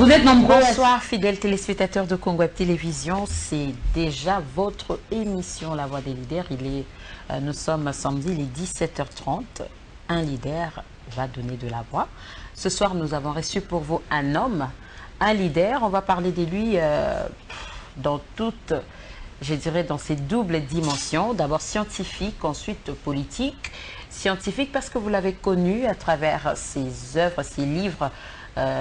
Vous êtes nombreux. Bonsoir, fidèles téléspectateurs de Congo Web Télévision. C'est déjà votre émission La Voix des Leaders. Nous sommes samedi, il est 17h30. Un leader va donner de la voix. Ce soir, nous avons reçu pour vous un homme, un leader. On va parler de lui dans toutes, je dirais, dans ses doubles dimensions. D'abord scientifique, ensuite politique. Scientifique parce que vous l'avez connu à travers ses œuvres, ses livres,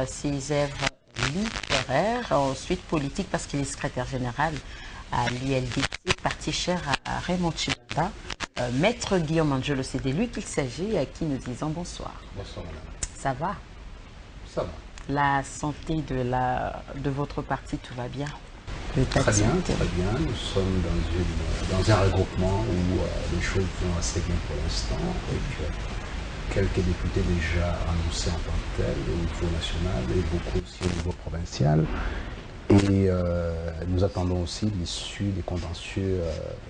ses œuvres littéraire, ensuite politique parce qu'il est secrétaire général à l'ULDC, parti cher à Raymond Tshibanda. Maître Guillaume Angelo, c'est de lui qu'il s'agit, à qui nous disons bonsoir. Bonsoir madame. Ça va? Ça va. La santé de votre parti, tout va bien? Très bien, très bien. Nous sommes dans un regroupement où les choses vont assez bien pour l'instant, avec quelques députés déjà annoncés en tant que tels au niveau national et beaucoup aussi au niveau provincial. Et nous attendons aussi l'issue des contentieux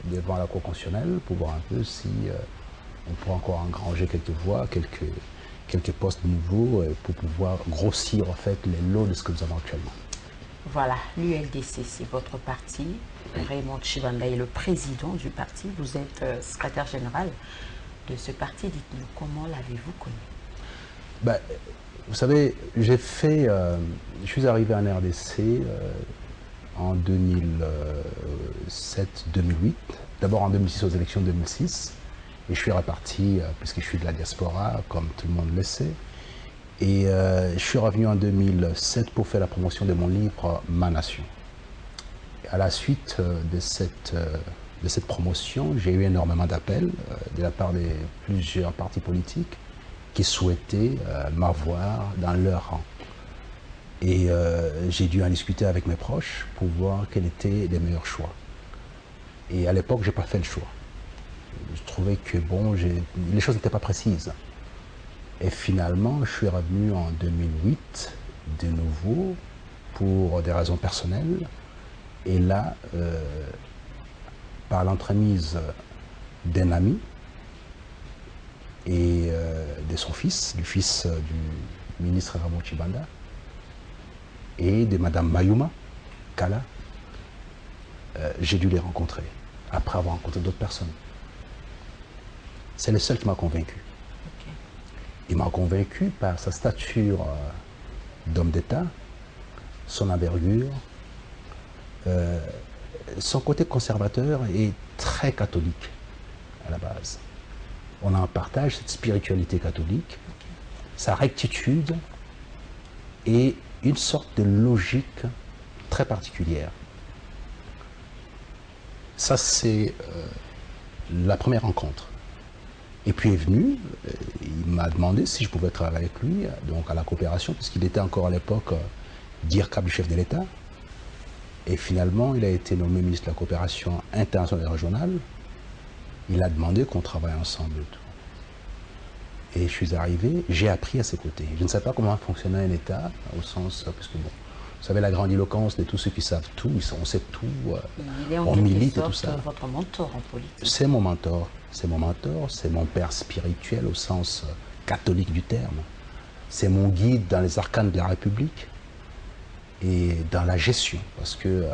devant la Cour constitutionnelle pour voir un peu si on pourra encore engranger quelques voix, quelques postes nouveaux pour pouvoir grossir en fait les lots de ce que nous avons actuellement. Voilà, l'ULDC, c'est votre parti. Raymond Tshibanda est le président du parti. Vous êtes secrétaire général de ce parti. Dites-nous, comment l'avez-vous connu? Ben, vous savez, je suis arrivé en RDC en 2007-2008. D'abord en 2006 aux élections 2006. Et je suis reparti, puisque je suis de la diaspora, comme tout le monde le sait. Et je suis revenu en 2007 pour faire la promotion de mon livre « Ma Nation ». À la suite de cette promotion, j'ai eu énormément d'appels de la part de plusieurs partis politiques qui souhaitaient m'avoir dans leur rang. Et j'ai dû en discuter avec mes proches pour voir quels étaient les meilleurs choix. Et à l'époque, je n'ai pas fait le choix. Je trouvais que bon, les choses n'étaient pas précises. Et finalement, je suis revenu en 2008 de nouveau pour des raisons personnelles. Et là, par l'entremise d'un ami et de son fils, du fils du ministre Raymond Tshibanda, et de Madame Mayuma Kala, j'ai dû les rencontrer, après avoir rencontré d'autres personnes. C'est le seul qui m'a convaincu. Il m'a convaincu par sa stature d'homme d'État, son envergure, son côté conservateur et très catholique à la base. On en partage cette spiritualité catholique, sa rectitude et une sorte de logique très particulière. Ça, c'est la première rencontre. Et puis il est venu, il m'a demandé si je pouvais travailler avec lui, donc à la coopération, puisqu'il était encore à l'époque DIRCAB du chef de l'État. Et finalement, il a été nommé ministre de la coopération internationale et régionale. Il a demandé qu'on travaille ensemble. Et je suis arrivé, j'ai appris à ses côtés. Je ne sais pas comment fonctionnait un État, au sens, parce que bon, vous savez, la grandiloquence de tous ceux qui savent tout, on sait tout, on milite et tout ça. Votre mentor en politique. C'est mon mentor. C'est mon mentor, c'est mon père spirituel au sens catholique du terme. C'est mon guide dans les arcanes de la République et dans la gestion, parce que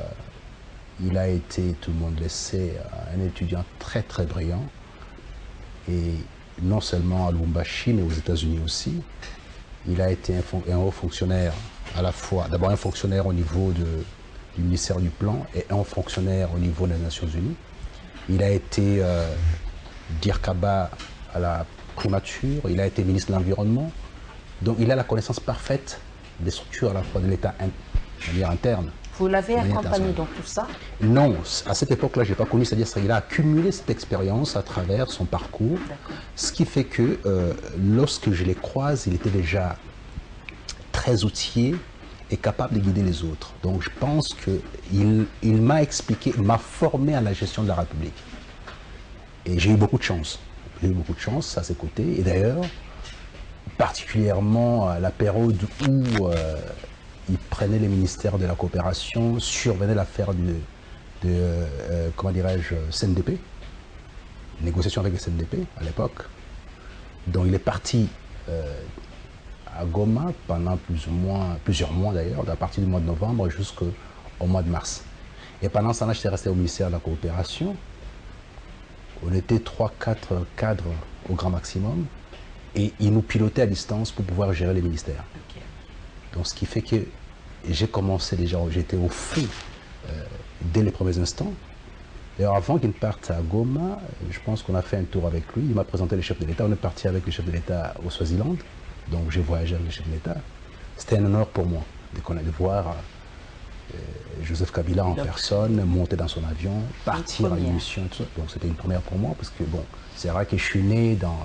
il a été, tout le monde le sait, un étudiant très très brillant, et non seulement à Lubumbashi, mais aux États-Unis aussi. Il a été un haut fonctionnaire, à la fois, d'abord un fonctionnaire au niveau du ministère du Plan et un fonctionnaire au niveau des Nations Unies. Il a été DIRCABA à la primature, il a été ministre de l'Environnement, donc il a la connaissance parfaite des structures à la fois de l'État de manière interne. Vous l'avez accompagné dans tout ça? Non, à cette époque-là, je n'ai pas connu, c'est-à-dire qu'il a accumulé cette expérience à travers son parcours, ce qui fait que lorsque je les croise, il était déjà très outillé et capable de guider les autres. Donc je pense qu'il m'a expliqué, il m'a formé à la gestion de la République. Et j'ai eu beaucoup de chance. J'ai eu beaucoup de chance à ses côtés. Et d'ailleurs, particulièrement à la période où il prenait les ministères de la coopération, survenait l'affaire comment dirais-je, CNDP, négociation avec le CNDP à l'époque. Donc il est parti à Goma pendant plusieurs mois d'ailleurs, à partir du mois de novembre jusqu'au mois de mars. Et pendant ce temps-là, j'étais resté au ministère de la Coopération. On était 3-4 cadres au grand maximum et ils nous pilotaient à distance pour pouvoir gérer les ministères. Okay. Donc ce qui fait que j'ai commencé déjà, j'étais au fond dès les premiers instants. D'ailleurs, avant qu'il ne parte à Goma, je pense qu'on a fait un tour avec lui. Il m'a présenté le chef de l'État. On est parti avec le chef de l'État au Swaziland. Donc j'ai voyagé avec le chef de l'État. C'était un honneur pour moi de voir Joseph Kabila en personne, monter dans son avion, partir à une mission. Tout ça. Donc c'était une première pour moi parce que bon, c'est vrai que je suis né dans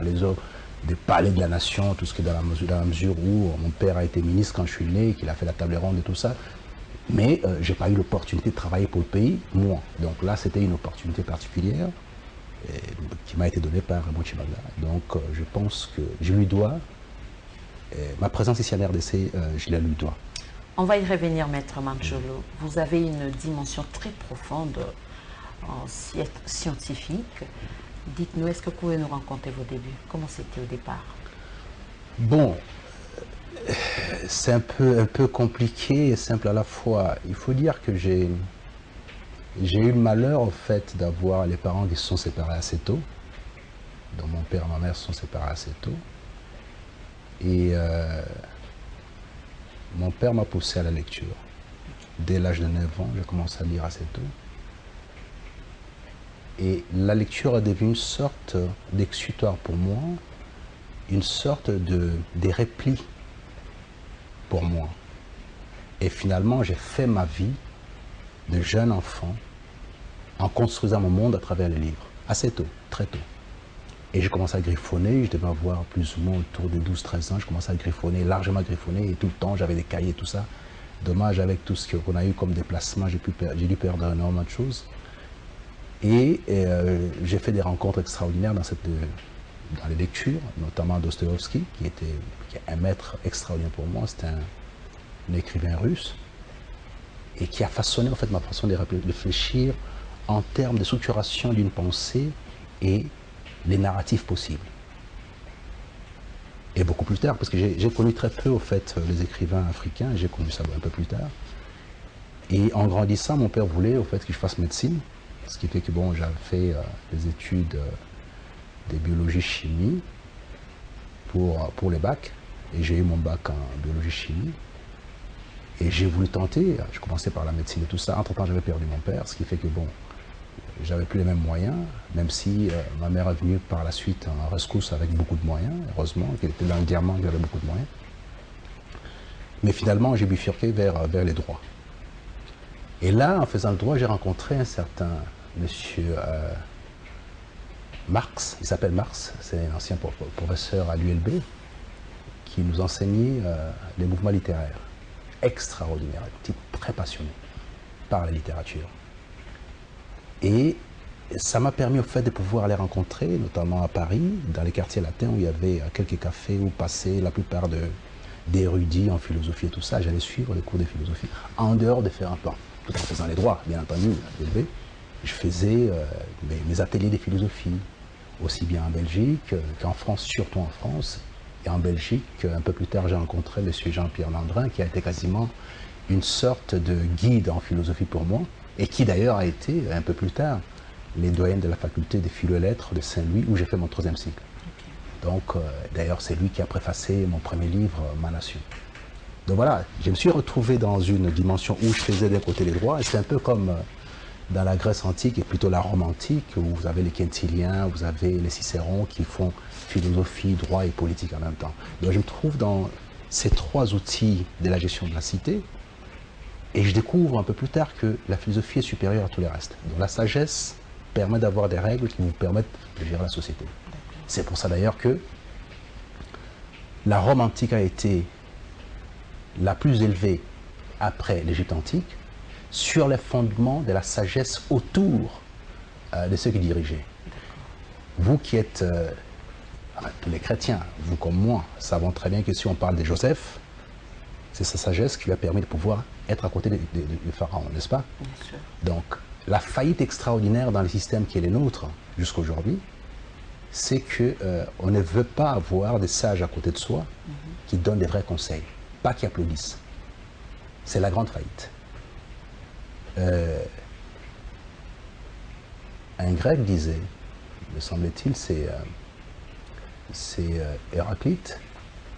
les eaux des palais de la nation, tout ce qui est dans la mesure où mon père a été ministre quand je suis né, qu'il a fait la table ronde et tout ça. Mais je n'ai pas eu l'opportunité de travailler pour le pays, moi. Donc là, c'était une opportunité particulière qui m'a été donnée par Mouchimanga. Donc je pense que je lui dois, ma présence ici à l'RDC, je la lui dois. On va y revenir, Maître Manjolo. Vous avez une dimension très profonde en scientifique. Dites-nous, est-ce que vous pouvez nous raconter vos débuts? Comment c'était au départ? Bon, c'est un peu compliqué et simple à la fois. Il faut dire que j'ai eu le malheur, en fait, d'avoir les parents qui se sont séparés assez tôt. Donc mon père et ma mère se sont séparés assez tôt. Et mon père m'a poussé à la lecture. Dès l'âge de 9 ans, j'ai commencé à lire assez tôt. Et la lecture a devenu une sorte d'exutoire pour moi, une sorte de répli pour moi. Et finalement, j'ai fait ma vie de jeune enfant en construisant mon monde à travers les livres, assez tôt, très tôt. Et j'ai commencé à griffonner, je devais avoir plus ou moins autour de 12-13 ans, je commençais à griffonner, largement griffonner, et tout le temps, j'avais des cahiers, tout ça. Dommage, avec tout ce qu'on a eu comme déplacement, j'ai dû perdre énormément de choses. Et j'ai fait des rencontres extraordinaires dans les lectures, notamment Dostoïevski, qui est un maître extraordinaire pour moi. C'était un écrivain russe et qui a façonné en fait ma façon de réfléchir en termes de structuration d'une pensée et les narratifs possibles. Et beaucoup plus tard, parce que j'ai connu très peu au fait les écrivains africains, j'ai connu ça un peu plus tard. Et en grandissant, mon père voulait au fait que je fasse médecine, ce qui fait que bon, j'avais fait des études de biologie-chimie pour les bacs, et j'ai eu mon bac en biologie-chimie. Et j'ai voulu tenter, je commençais par la médecine et tout ça. Entre-temps, j'avais perdu mon père, ce qui fait que bon, j'avais plus les mêmes moyens, même si ma mère est venue par la suite en rescousse avec beaucoup de moyens, heureusement, qu'elle était dans le diamant, il y avait beaucoup de moyens. Mais finalement, j'ai bifurqué vers les droits. Et là, en faisant le droit, j'ai rencontré un certain monsieur Marx, il s'appelle Marx, c'est un ancien professeur à l'ULB, qui nous enseignait les mouvements littéraires. Extraordinaire, un type très passionné par la littérature. Et ça m'a permis au fait de pouvoir aller rencontrer, notamment à Paris, dans les quartiers latins où il y avait quelques cafés où passaient la plupart d'érudits en philosophie et tout ça. J'allais suivre les cours de philosophie en dehors de faire un plan, tout en faisant les droits, bien entendu. Je faisais mes ateliers de philosophie, aussi bien en Belgique qu'en France, surtout en France. Et en Belgique, un peu plus tard, j'ai rencontré M. Jean-Pierre Landrin, qui a été quasiment une sorte de guide en philosophie pour moi, et qui d'ailleurs a été, un peu plus tard, les doyens de la faculté des philo et lettres de Saint-Louis, où j'ai fait mon 3e cycle. Okay. Donc, d'ailleurs, c'est lui qui a préfacé mon premier livre, Ma Nation. Donc voilà, je me suis retrouvé dans une dimension où je faisais d'un côté les droits, et c'est un peu comme dans la Grèce antique, et plutôt la Rome antique, où vous avez les Quintiliens, vous avez les Cicérons qui font philosophie, droit et politique en même temps. Donc je me trouve dans ces 3 outils de la gestion de la cité, et je découvre un peu plus tard que la philosophie est supérieure à tout le reste. Donc la sagesse permet d'avoir des règles qui vous permettent de gérer la société. C'est pour ça d'ailleurs que la Rome antique a été la plus élevée après l'Égypte antique, sur les fondements de la sagesse autour de ceux qui dirigeaient. Vous qui êtes, tous les chrétiens, vous comme moi, savons très bien que si on parle de Joseph, c'est sa sagesse qui lui a permis de pouvoir être à côté du pharaon, n'est-ce pas? Bien sûr. Donc, la faillite extraordinaire dans le système qui est le nôtre jusqu'à aujourd'hui, c'est qu'on ne veut pas avoir des sages à côté de soi qui donnent des vrais conseils, pas qui applaudissent. C'est la grande faillite. Un grec disait, me semble-t-il, c'est Héraclite,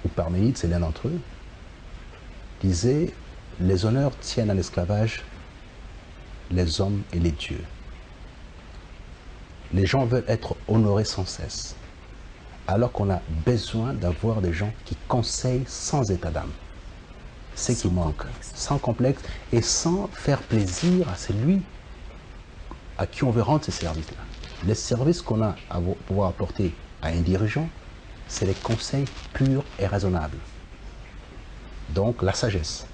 ou Parménide, c'est l'un d'entre eux, disait, les honneurs tiennent à l'esclavage les hommes et les dieux. Les gens veulent être honorés sans cesse, alors qu'on a besoin d'avoir des gens qui conseillent sans état d'âme. C'est qui manque, sans complexe et sans faire plaisir à celui à qui on veut rendre ces services-là. Les services qu'on a à pouvoir apporter à un dirigeant, c'est les conseils purs et raisonnables. Donc la sagesse,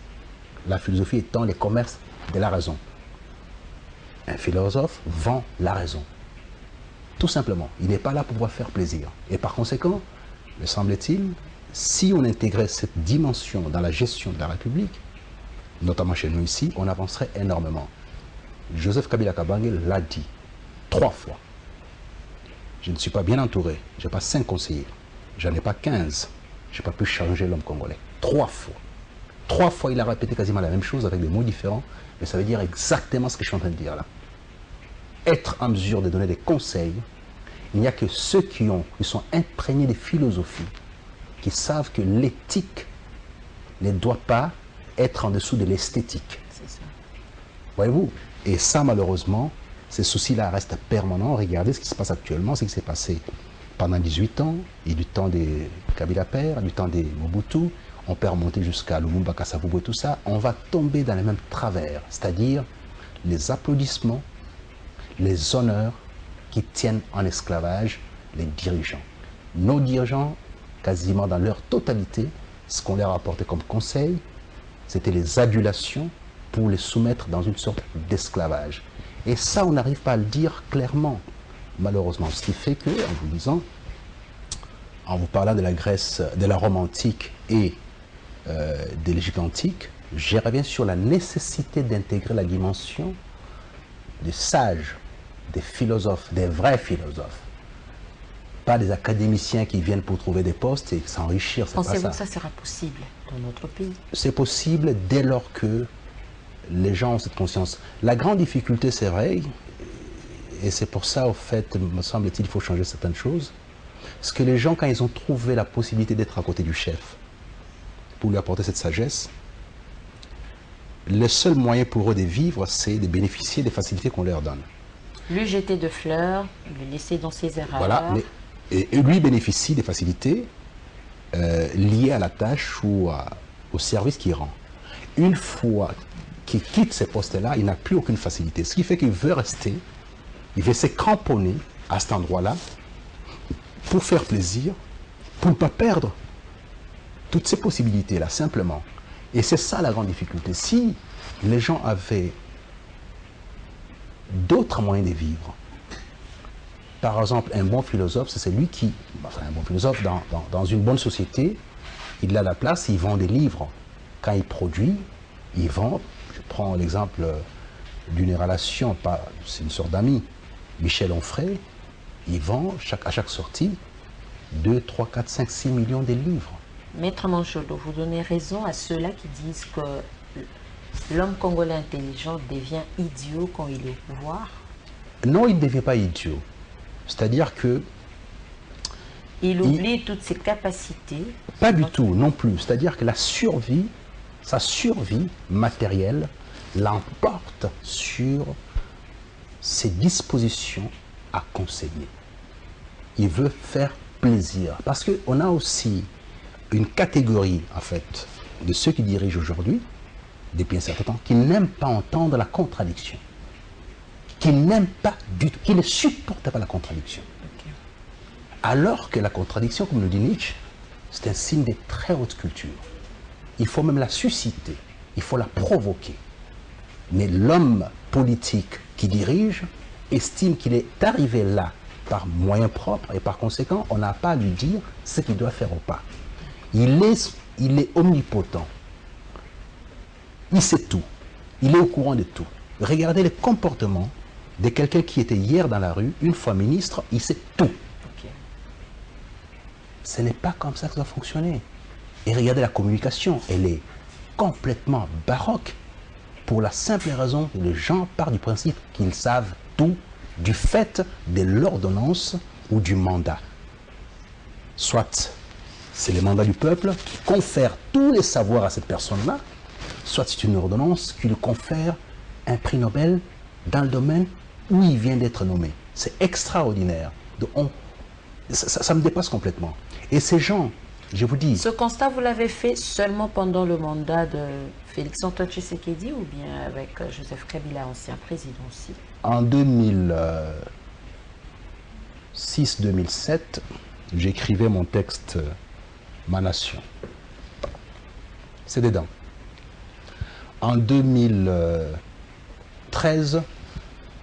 la philosophie étant les commerces de la raison. Un philosophe vend la raison. Tout simplement, il n'est pas là pour pouvoir faire plaisir. Et par conséquent, me semble-t-il, si on intégrait cette dimension dans la gestion de la République, notamment chez nous ici, on avancerait énormément. Joseph Kabila Kabange l'a dit 3 fois. Je ne suis pas bien entouré, je n'ai pas 5 conseillers, je n'en ai pas 15. Je n'ai pas pu changer l'homme congolais. 3 fois. 3 fois, il a répété quasiment la même chose avec des mots différents, mais ça veut dire exactement ce que je suis en train de dire là. Être en mesure de donner des conseils, il n'y a que ceux qui sont imprégnés de philosophie, qui savent que l'éthique ne doit pas être en dessous de l'esthétique. Voyez-vous? Et ça, malheureusement, ces soucis-là restent permanents. Regardez ce qui se passe actuellement, ce qui s'est passé pendant 18 ans, et du temps des Kabila Père, du temps des Mobutu, on peut remonter jusqu'à Lumumba, Kasavubu et tout ça, on va tomber dans les mêmes travers, c'est-à-dire les applaudissements, les honneurs qui tiennent en esclavage les dirigeants. Nos dirigeants, quasiment dans leur totalité, ce qu'on leur a apporté comme conseil, c'était les adulations pour les soumettre dans une sorte d'esclavage. Et ça, on n'arrive pas à le dire clairement, malheureusement. Ce qui fait que, en vous disant, en vous parlant de la Grèce, de la Rome antique et de l'Égypte antique, je reviens sur la nécessité d'intégrer la dimension des sages, des philosophes, des vrais philosophes. Pas des académiciens qui viennent pour trouver des postes et s'enrichir. Pensez-vous que ça sera possible dans notre pays? C'est possible dès lors que les gens ont cette conscience. La grande difficulté, c'est vrai, et c'est pour ça, au fait, me semble-t-il, il faut changer certaines choses, c'est que les gens, quand ils ont trouvé la possibilité d'être à côté du chef, pour lui apporter cette sagesse, le seul moyen pour eux de vivre, c'est de bénéficier des facilités qu'on leur donne. Lui jeter de fleurs, le laisser dans ses erreurs. Voilà, et lui bénéficie des facilités liées à la tâche ou au service qu'il rend. Une fois qu'il quitte ces postes-là, il n'a plus aucune facilité. Ce qui fait qu'il veut rester, il veut se cramponner à cet endroit-là pour faire plaisir, pour ne pas perdre toutes ces possibilités-là, simplement. Et c'est ça la grande difficulté. Si les gens avaient d'autres moyens de vivre, par exemple, un bon philosophe, c'est celui qui, enfin un bon philosophe dans une bonne société, il a la place, il vend des livres. Quand il produit, il vend, je prends l'exemple d'une relation, c'est une sorte d'ami, Michel Onfray, il vend à chaque sortie 2, 3, 4, 5, 6 millions de livres. Maître Mancholo, vous donnez raison à ceux-là qui disent que l'homme congolais intelligent devient idiot quand il est au pouvoir? Non, il ne devient pas idiot. C'est-à-dire que... Il oublie toutes ses capacités. Pas du tout, non plus. C'est-à-dire que la survie, sa survie matérielle, l'emporte sur ses dispositions à conseiller. Il veut faire plaisir. Parce qu'on a aussi une catégorie, en fait, de ceux qui dirigent aujourd'hui, depuis un certain temps, qui n'aiment pas entendre la contradiction. Qui n'aiment pas du tout, qui ne supportent pas la contradiction. Okay. Alors que la contradiction, comme le dit Nietzsche, c'est un signe de très haute culture. Il faut même la susciter, il faut la provoquer. Mais l'homme politique qui dirige estime qu'il est arrivé là par moyens propres et par conséquent, on n'a pas à lui dire ce qu'il doit faire ou pas. Il est omnipotent. Il sait tout. Il est au courant de tout. Regardez le comportement de quelqu'un qui était hier dans la rue, une fois ministre, il sait tout. Okay. Ce n'est pas comme ça que ça doit fonctionner. Et regardez la communication, elle est complètement baroque pour la simple raison que les gens partent du principe qu'ils savent tout du fait de l'ordonnance ou du mandat. Soit c'est le mandat du peuple qui confère tous les savoirs à cette personne-là, soit c'est une ordonnance qui lui confère un prix Nobel dans le domaine où il vient d'être nommé. C'est extraordinaire. Ça me dépasse complètement. Et ces gens, je vous dis... Ce constat, vous l'avez fait seulement pendant le mandat de Félix Antoine Tshisekedi ou bien avec Joseph Kabila, ancien président aussi? En 2006-2007, j'écrivais mon texte « Ma Nation ». C'est dedans. En 2013,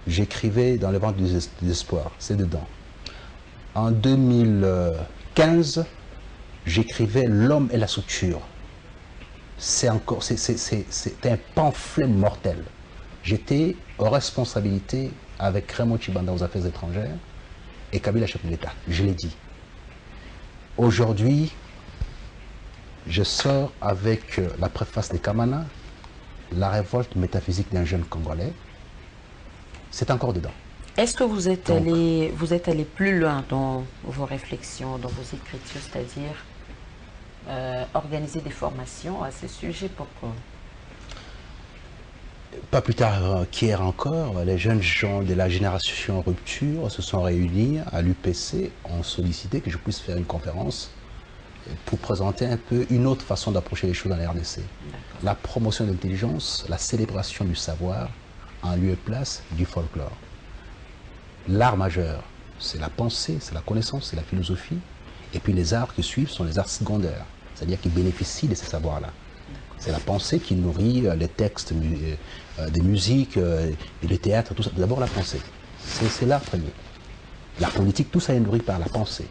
j'écrivais « Dans le ventre du désespoir ». C'est dedans. En 2015, j'écrivais « L'homme et la structure ». C'est un pamphlet mortel. J'étais aux responsabilités avec Raymond Tshibanda aux affaires étrangères et Kabila chef de l'État. Je l'ai dit. Aujourd'hui, je sors avec la préface de Kamana, la révolte métaphysique d'un jeune Congolais. C'est encore dedans. Est-ce que vous êtes allé plus loin dans vos réflexions, dans vos écritures, c'est-à-dire organiser des formations à ce sujet? Pourquoi? Pas plus tard qu'hier encore, les jeunes gens de la génération Rupture se sont réunis à l'UPC, ont sollicité que je puisse faire une conférence pour présenter un peu une autre façon d'approcher les choses dans la RDC. La promotion de l'intelligence, la célébration du savoir en lieu et place du folklore. L'art majeur, c'est la pensée, c'est la connaissance, c'est la philosophie. Et puis les arts qui suivent sont les arts secondaires, c'est-à-dire qui bénéficient de ces savoirs-là. C'est la pensée qui nourrit les textes des musiques, et le théâtre, tout ça. D'abord la pensée. C'est l'art premier. La politique, tout ça est nourri par la pensée.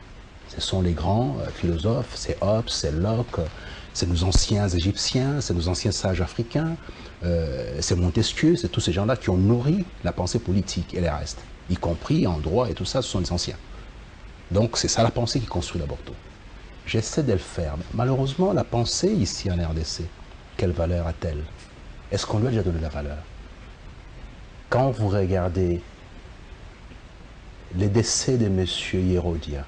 Ce sont les grands philosophes, c'est Hobbes, c'est Locke, c'est nos anciens Égyptiens, c'est nos anciens sages africains, c'est Montesquieu, c'est tous ces gens-là qui ont nourri la pensée politique et les restes, y compris en droit et tout ça, ce sont les anciens. Donc c'est ça la pensée qui construit d'abord tout. J'essaie de le faire. Mais malheureusement, la pensée ici en RDC, quelle valeur a-t-elle? Est-ce qu'on lui a déjà donné la valeur? Quand vous regardez les décès de M. Hérodia,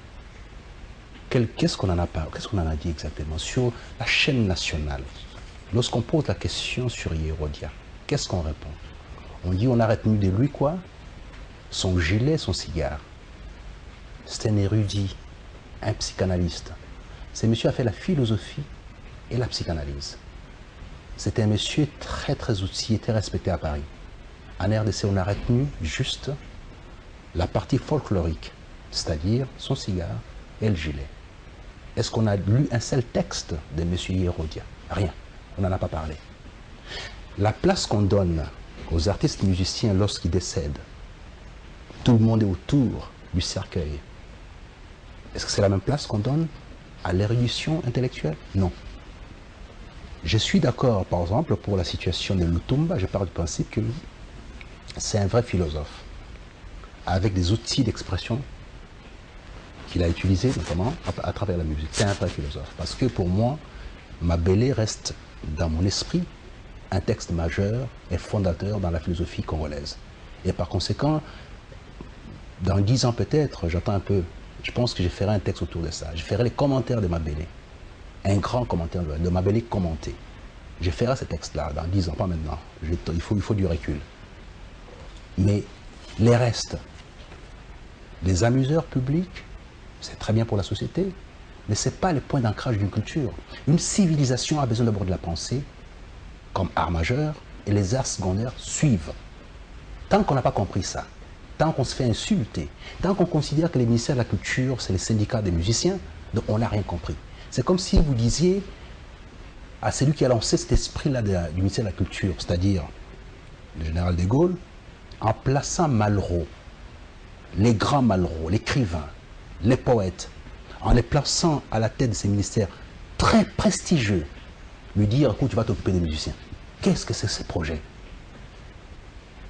qu'est-ce qu'on en a parlé, qu'est-ce qu'on en a dit exactement sur la chaîne nationale? Lorsqu'on pose la question sur Hérodia, qu'est-ce qu'on répond? On dit on a retenu de lui quoi? Son gilet, son cigare. C'est un érudit, un psychanalyste. Ce monsieur a fait la philosophie et la psychanalyse. C'était un monsieur très très outillé, très respecté à Paris. En RDC, on a retenu juste la partie folklorique, c'est-à-dire son cigare et le gilet. Est-ce qu'on a lu un seul texte de M. Hérodia? Rien, on n'en a pas parlé. La place qu'on donne aux artistes musiciens lorsqu'ils décèdent, tout le monde est autour du cercueil. Est-ce que c'est la même place qu'on donne à l'érudition intellectuelle? Non. Je suis d'accord, par exemple, pour la situation de Lutumba, je pars du principe que c'est un vrai philosophe, avec des outils d'expression qu'il a utilisés, notamment à travers la musique. C'est un vrai philosophe. Parce que pour moi, Mabélé reste dans mon esprit un texte majeur et fondateur dans la philosophie congolaise. Et par conséquent, dans 10 ans peut-être, j'attends un peu, je pense que je ferai un texte autour de ça. Je ferai les commentaires de Mabélé. Un grand commentaire de Mabélé commenté. Je ferai ce texte-là dans 10 ans, pas maintenant. Il faut du recul. Mais les restes, les amuseurs publics, c'est très bien pour la société, mais ce n'est pas le point d'ancrage d'une culture. Une civilisation a besoin d'abord de la pensée, comme art majeur, et les arts secondaires suivent. Tant qu'on n'a pas compris ça, tant qu'on se fait insulter, tant qu'on considère que les ministères de la Culture, c'est les syndicats des musiciens, donc on n'a rien compris. C'est comme si vous disiez à celui qui a lancé cet esprit-là du ministère de la Culture, c'est-à-dire le général de Gaulle, en plaçant Malraux, les grands Malraux, l'écrivain, les poètes, en les plaçant à la tête de ces ministères très prestigieux, lui dire, écoute, tu vas t'occuper des musiciens. Qu'est-ce que c'est ce projet?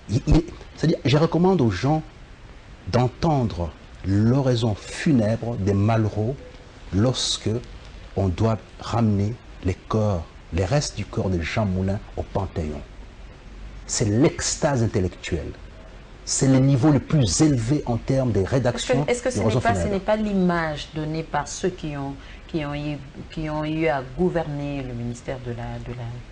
C'est-à-dire, je recommande aux gens d'entendre l'oraison funèbre des Malraux lorsque on doit ramener les corps, les restes du corps de Jean Moulin au Panthéon. C'est l'extase intellectuelle. C'est le niveau le plus élevé en termes de rédaction. Est-ce que ce n'est pas l'image donnée par ceux qui ont eu à gouverner le ministère de la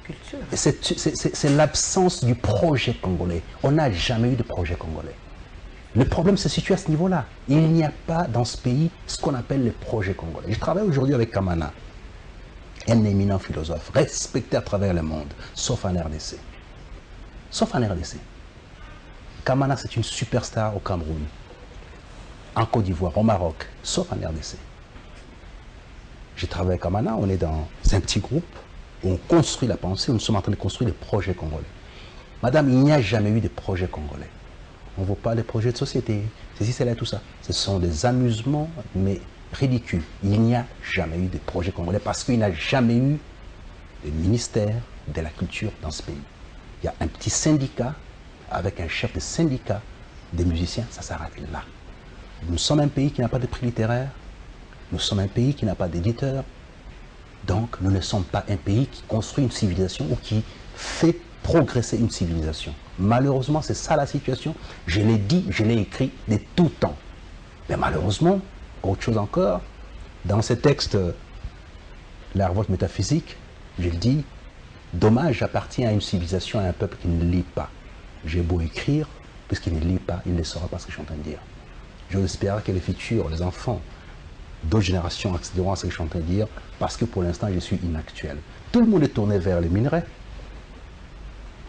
Culture? C'est l'absence du projet congolais. On n'a jamais eu de projet congolais. Le problème se situe à ce niveau-là. Il n'y a pas dans ce pays ce qu'on appelle le projet congolais. Je travaille aujourd'hui avec Kamana, un éminent philosophe, respecté à travers le monde, sauf en RDC. Sauf en RDC. Kamana, c'est une superstar au Cameroun, en Côte d'Ivoire, au Maroc, sauf en RDC. J'ai travaillé avec Kamana, on est dans un petit groupe, où on construit la pensée, nous sommes en train de construire des projets congolais. Madame, il n'y a jamais eu de projet congolais. On ne voit pas les projets de société, ceci, cela, tout ça. Ce sont des amusements, mais ridicules. Il n'y a jamais eu de projet congolais parce qu'il n'y a jamais eu de ministère de la culture dans ce pays. Il y a un petit syndicat avec un chef de syndicat des musiciens, ça s'arrête là. Nous sommes un pays qui n'a pas de prix littéraire, nous sommes un pays qui n'a pas d'éditeur, donc nous ne sommes pas un pays qui construit une civilisation ou qui fait progresser une civilisation. Malheureusement, c'est ça la situation. Je l'ai dit, je l'ai écrit de tout temps. Mais malheureusement, autre chose encore, dans ce texte, la révolte métaphysique, je le dis, dommage appartient à une civilisation, à un peuple qui ne lit pas. J'ai beau écrire, puisqu'il ne lit pas, il ne saura pas ce que je suis en train de dire. J'espère que les futurs, les enfants d'autres générations accéderont à ce que je suis en train de dire, parce que pour l'instant, je suis inactuel. Tout le monde est tourné vers les minerais.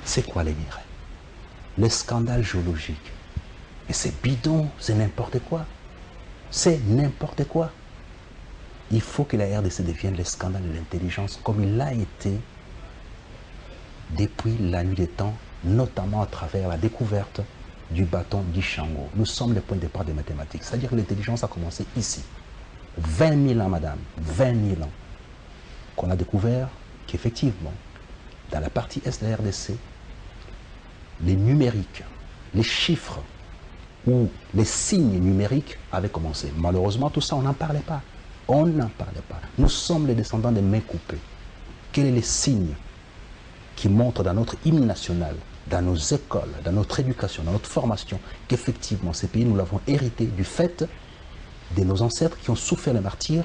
C'est quoi les minerais? Les scandales géologiques. Et c'est bidon, c'est n'importe quoi. C'est n'importe quoi. Il faut que la RDC devienne le scandale de l'intelligence, comme il l'a été depuis la nuit des temps, notamment à travers la découverte du bâton d'Ishango. Nous sommes le point de départ des mathématiques. C'est-à-dire que l'intelligence a commencé ici. 20 000 ans, madame, 20 000 ans, qu'on a découvert qu'effectivement, dans la partie est de la RDC, les numériques, les chiffres ou les signes numériques avaient commencé. Malheureusement, tout ça, on n'en parlait pas. On n'en parlait pas. Nous sommes les descendants des mains coupées. Quels sont les signes qui montrent dans notre hymne national, dans nos écoles, dans notre éducation, dans notre formation, qu'effectivement, ces pays, nous l'avons hérité du fait de nos ancêtres qui ont souffert le martyre,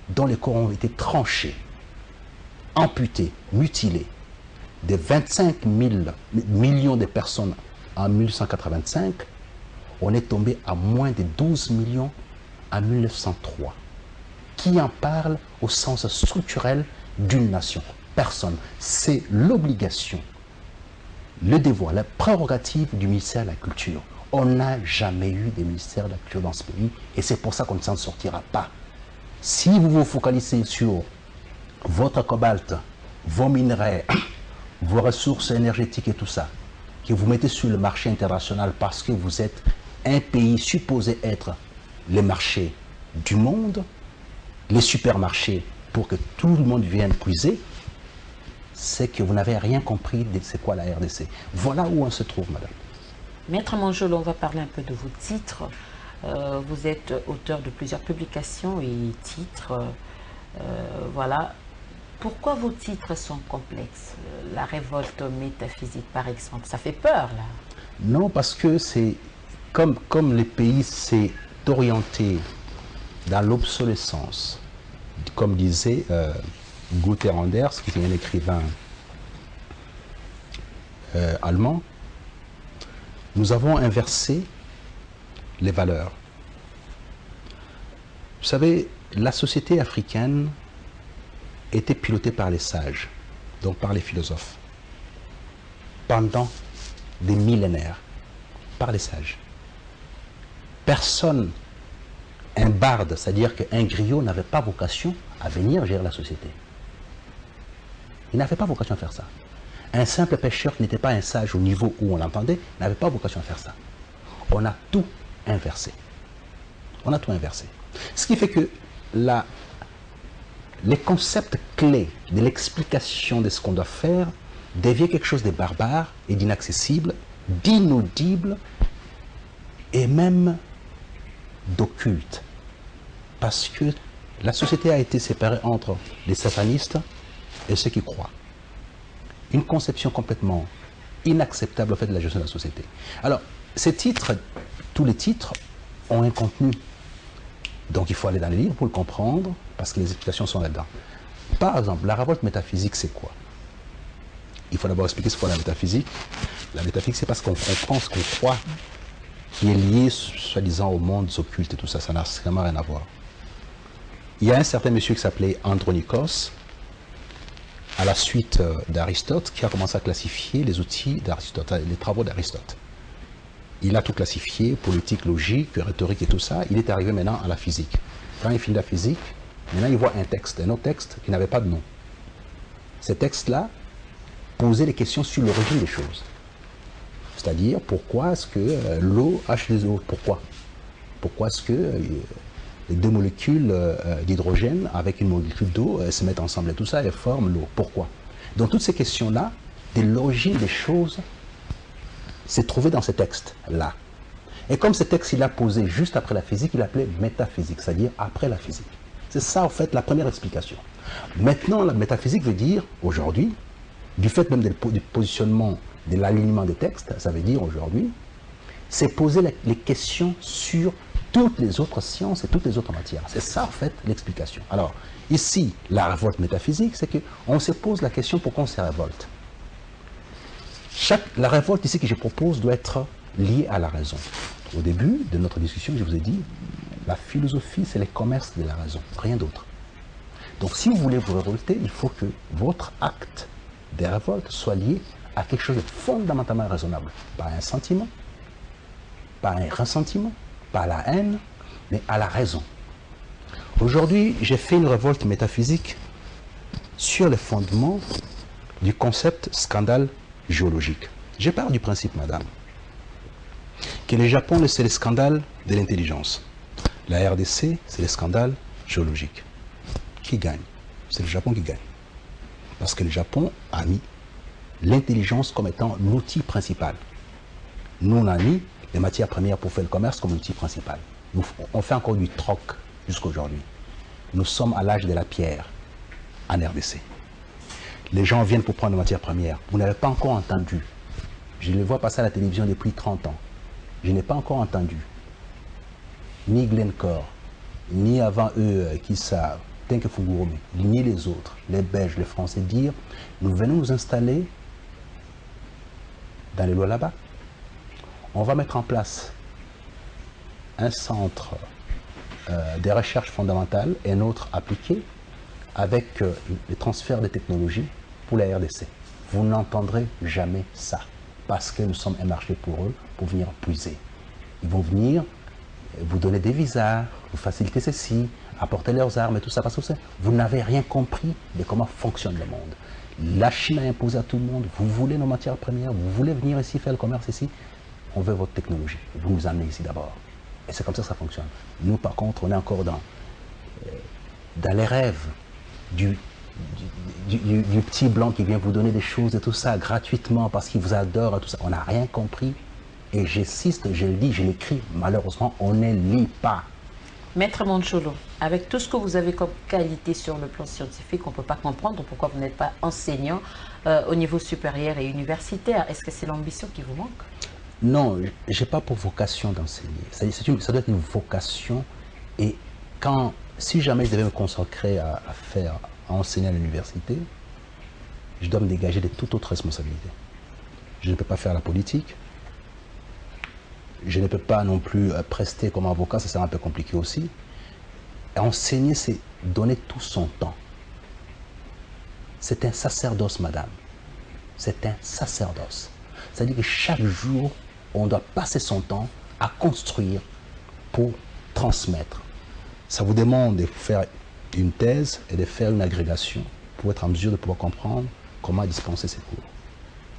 dont les corps ont été tranchés, amputés, mutilés. Des 25 000 millions de personnes en 1885, on est tombé à moins de 12 millions en 1903. Qui en parle au sens structurel d'une nation? Personne. C'est l'obligation, le devoir, la prérogative du ministère de la Culture. On n'a jamais eu de ministère de la Culture dans ce pays et c'est pour ça qu'on ne s'en sortira pas. Si vous vous focalisez sur votre cobalt, vos minerais, vos ressources énergétiques et tout ça, que vous mettez sur le marché international parce que vous êtes un pays supposé être les marchés du monde, les supermarchés pour que tout le monde vienne puiser, c'est que vous n'avez rien compris de c'est quoi la RDC. Voilà où on se trouve, madame. Maître Manjol, on va parler un peu de vos titres. Vous êtes auteur de plusieurs publications et titres. Voilà. Pourquoi vos titres sont complexes? La révolte métaphysique, par exemple, ça fait peur, là. Non, parce que c'est comme le pays s'est orienté dans l'obsolescence, comme disait Gunther Anders, qui est un écrivain allemand, nous avons inversé les valeurs. Vous savez, la société africaine était pilotée par les sages, donc par les philosophes, pendant des millénaires, par les sages. Personne, un barde, c'est-à-dire qu'un griot n'avait pas vocation à venir gérer la société. Il n'avait pas vocation à faire ça. Un simple pêcheur qui n'était pas un sage au niveau où on l'entendait n'avait pas vocation à faire ça. On a tout inversé. On a tout inversé. Ce qui fait que les concepts clés de l'explication de ce qu'on doit faire deviennent quelque chose de barbare et d'inaccessible, d'inaudible et même d'occulte. Parce que La société a été séparée entre les satanistes et ceux qui croient. Une conception complètement inacceptable au fait de la gestion de la société. Alors, ces titres, tous les titres ont un contenu. Donc il faut aller dans les livres pour le comprendre, parce que les explications sont là-dedans. Par exemple, la révolte métaphysique, c'est quoi? Il faut d'abord expliquer ce qu'est la métaphysique. La métaphysique, c'est parce qu'on comprend ce qu'on croit, qui est lié, soi-disant, aux mondes occultes et tout ça. Ça n'a vraiment rien à voir. Il y a un certain monsieur qui s'appelait Andronikos, à la suite d'Aristote, qui a commencé à classifier les outils d'Aristote, les travaux d'Aristote. Il a tout classifié, politique, logique, rhétorique et tout ça. Il est arrivé maintenant à la physique. Quand il finit la physique, maintenant il voit un autre texte qui n'avait pas de nom. Ces textes-là posaient des questions sur l'origine des choses. C'est-à-dire, pourquoi est-ce que l'eau H2O? Pourquoi? Pourquoi est-ce que les deux molécules d'hydrogène avec une molécule d'eau se mettent ensemble et tout ça et forment l'eau? Pourquoi? Donc toutes ces questions-là, de l'origine des choses, c'est trouvé dans ces textes-là. Et comme ce texte, il a posé juste après la physique, il l'appelait métaphysique, c'est-à-dire après la physique. C'est ça, en fait, la première explication. Maintenant, la métaphysique veut dire, aujourd'hui, du fait même du positionnement, de l'alignement des textes, ça veut dire aujourd'hui, c'est poser les questions sur toutes les autres sciences et toutes les autres matières. C'est ça, en fait, l'explication. Alors, ici, la révolte métaphysique, c'est qu'on se pose la question pourquoi on se révolte. La révolte ici que je propose doit être liée à la raison. Au début de notre discussion, je vous ai dit, la philosophie, c'est les commerces de la raison, rien d'autre. Donc, si vous voulez vous révolter, il faut que votre acte de révolte soit lié à quelque chose de fondamentalement raisonnable. Pas un sentiment, pas un ressentiment, pas à la haine, mais à la raison. Aujourd'hui, j'ai fait une révolte métaphysique sur le fondement du concept scandale géologique. Je pars du principe, madame, que le Japon, c'est le scandale de l'intelligence. La RDC, c'est le scandale géologique. Qui gagne? C'est le Japon qui gagne. Parce que le Japon a mis l'intelligence comme étant l'outil principal. Nous, on a mis les matières premières pour faire le commerce comme outil principal. On fait encore du troc jusqu'à aujourd'hui. Nous sommes à l'âge de la pierre en RDC. Les gens viennent pour prendre des matières premières. Vous n'avez pas encore entendu. Je les vois passer à la télévision depuis 30 ans. Je n'ai pas encore entendu ni Glencore, ni avant eux qui savent, Tenke Fungurume, ni les autres, les Belges, les Français, dire nous venons nous installer dans les lois là-bas. On va mettre en place un centre de recherche fondamentale et un autre appliqué avec le transfert de technologies pour la RDC. Vous n'entendrez jamais ça parce que nous sommes un marché pour eux pour venir puiser. Ils vont venir vous donner des visas, vous faciliter ceci, apporter leurs armes et tout ça parce que vous n'avez rien compris de comment fonctionne le monde. La Chine a imposé à tout le monde, vous voulez nos matières premières, vous voulez venir ici faire le commerce ici, on veut votre technologie, vous nous amenez ici d'abord. Et c'est comme ça que ça fonctionne. Nous par contre, on est encore dans les rêves du petit blanc qui vient vous donner des choses et tout ça gratuitement parce qu'il vous adore et tout ça. On n'a rien compris. Et j'insiste, je le dis, je l'écris, malheureusement, on ne lit pas. Maître Mancholo, avec tout ce que vous avez comme qualité sur le plan scientifique, on ne peut pas comprendre pourquoi vous n'êtes pas enseignant au niveau supérieur et universitaire. Est-ce que c'est l'ambition qui vous manque? Non, je n'ai pas pour vocation d'enseigner. Ça doit être une vocation. Et si jamais je devais me consacrer à enseigner à l'université, je dois me dégager de toute autre responsabilité. Je ne peux pas faire la politique. Je ne peux pas non plus prester comme avocat, ça sera un peu compliqué aussi. Et enseigner, c'est donner tout son temps. C'est un sacerdoce, madame. C'est un sacerdoce. C'est-à-dire que chaque jour, on doit passer son temps à construire pour transmettre. Ça vous demande de faire une thèse et de faire une agrégation pour être en mesure de pouvoir comprendre comment dispenser ces cours.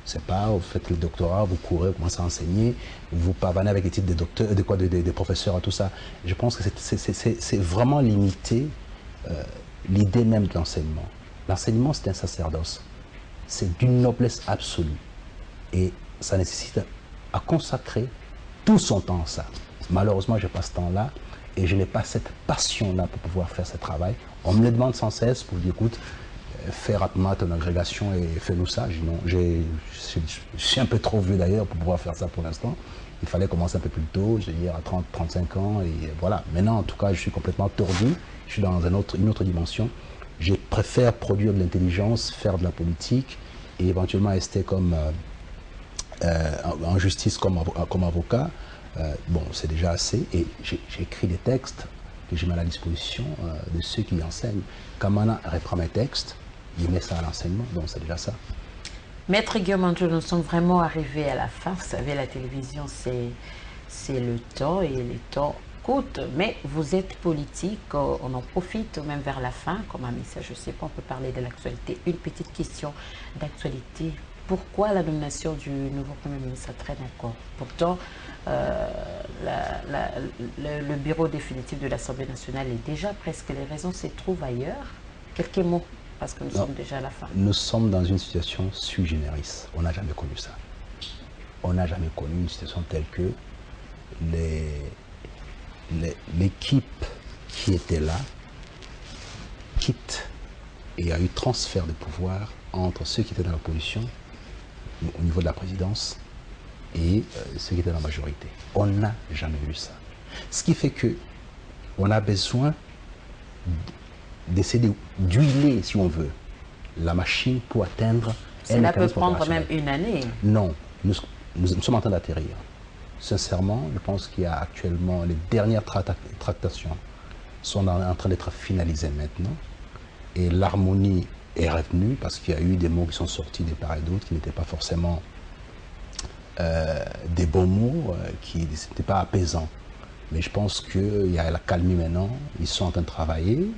C'est pas, vous faites le doctorat, vous courez, vous commencez à enseigner, vous pavanez avec les titres de docteurs, de professeurs et tout ça. Je pense que c'est vraiment limiter l'idée même de l'enseignement. L'enseignement, c'est un sacerdoce. C'est d'une noblesse absolue. Et ça nécessite à consacrer tout son temps à ça. Malheureusement, je passe ce temps-là et je n'ai pas cette passion-là pour pouvoir faire ce travail. On me le demande sans cesse pour dire, écoute, fais rapidement ton agrégation et fais-nous ça. Je dis non, je suis un peu trop vieux d'ailleurs pour pouvoir faire ça pour l'instant. Il fallait commencer un peu plus tôt, je veux dire à 30, 35 ans, et voilà. Maintenant, en tout cas, je suis complètement tordu, je suis dans une autre dimension. Je préfère produire de l'intelligence, faire de la politique, et éventuellement rester comme en justice comme avocat. Bon, c'est déjà assez, et j'écris des textes que je mets à la disposition de ceux qui enseignent. Kamana reprend mes textes, il met ça à l'enseignement, donc c'est déjà ça. Maître Guillaume Andjolo, nous sommes vraiment arrivés à la fin. Vous savez, la télévision, c'est le temps, et le temps coûte. Mais vous êtes politique, on en profite même vers la fin, comme un message, je ne sais pas, on peut parler de l'actualité. Une petite question d'actualité. Pourquoi la nomination du nouveau Premier ministre traîne encore? Pourtant, le bureau définitif de l'Assemblée nationale est déjà presque, les raisons se trouvent ailleurs. Quelques mots, parce que nous sommes déjà à la fin. Nous sommes dans une situation sui generis. On n'a jamais connu ça. On n'a jamais connu une situation telle que l'équipe qui était là quitte et il y a eu transfert de pouvoir entre ceux qui étaient dans l'opposition au niveau de la présidence et ceux qui étaient dans la majorité. On n'a jamais vu ça. Ce qui fait que on a besoin d'essayer d'huiler, si on veut, la machine pour atteindre Cela peut prendre même une année. Non, nous sommes en train d'atterrir. Sincèrement, je pense qu'il y a actuellement les dernières tractations sont en train d'être finalisées maintenant. Et l'harmonie est revenue parce qu'il y a eu des mots qui sont sortis des part et d'autres qui n'étaient pas forcément des bons mots, qui n'étaient pas apaisants. Mais je pense qu'il y a la calmie maintenant. Ils sont en train de travailler.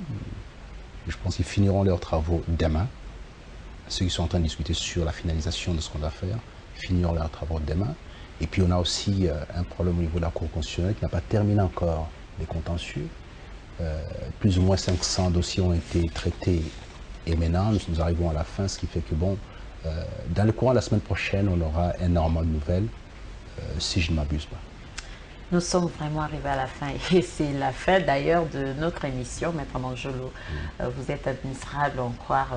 Je pense qu'ils finiront leurs travaux demain. Ceux qui sont en train de discuter sur la finalisation de ce qu'on doit faire finiront leurs travaux demain. Et puis on a aussi un problème au niveau de la Cour constitutionnelle qui n'a pas terminé encore les contentieux. Plus ou moins 500 dossiers ont été traités et maintenant nous arrivons à la fin, ce qui fait que bon, dans le courant de la semaine prochaine, on aura énormément de nouvelles, si je ne m'abuse pas. Nous sommes vraiment arrivés à la fin et c'est la fin d'ailleurs de notre émission, Maître Andjolo. Vous êtes admirable, en croire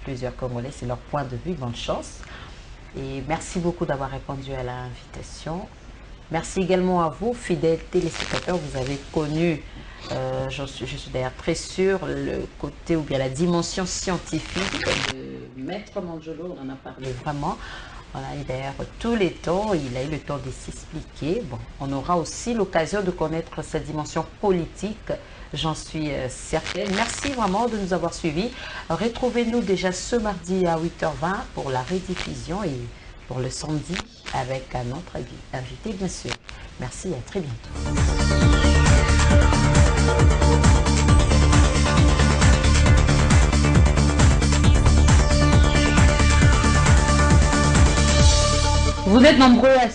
plusieurs Congolais, c'est leur point de vue, bonne chance. Et merci beaucoup d'avoir répondu à l'invitation. Merci également à vous, fidèles téléspectateurs. Vous avez connu, je suis d'ailleurs très sûre, le côté ou bien la dimension scientifique de Maître Andjolo. On en a parlé vraiment. Voilà, et d'ailleurs, tous les temps, il a eu le temps de s'expliquer. Bon, on aura aussi l'occasion de connaître cette dimension politique, j'en suis certaine. Merci vraiment de nous avoir suivis. Retrouvez-nous déjà ce mardi à 8h20 pour la rediffusion et pour le samedi avec un autre invité, bien sûr. Merci et à très bientôt. Vous êtes nombreux à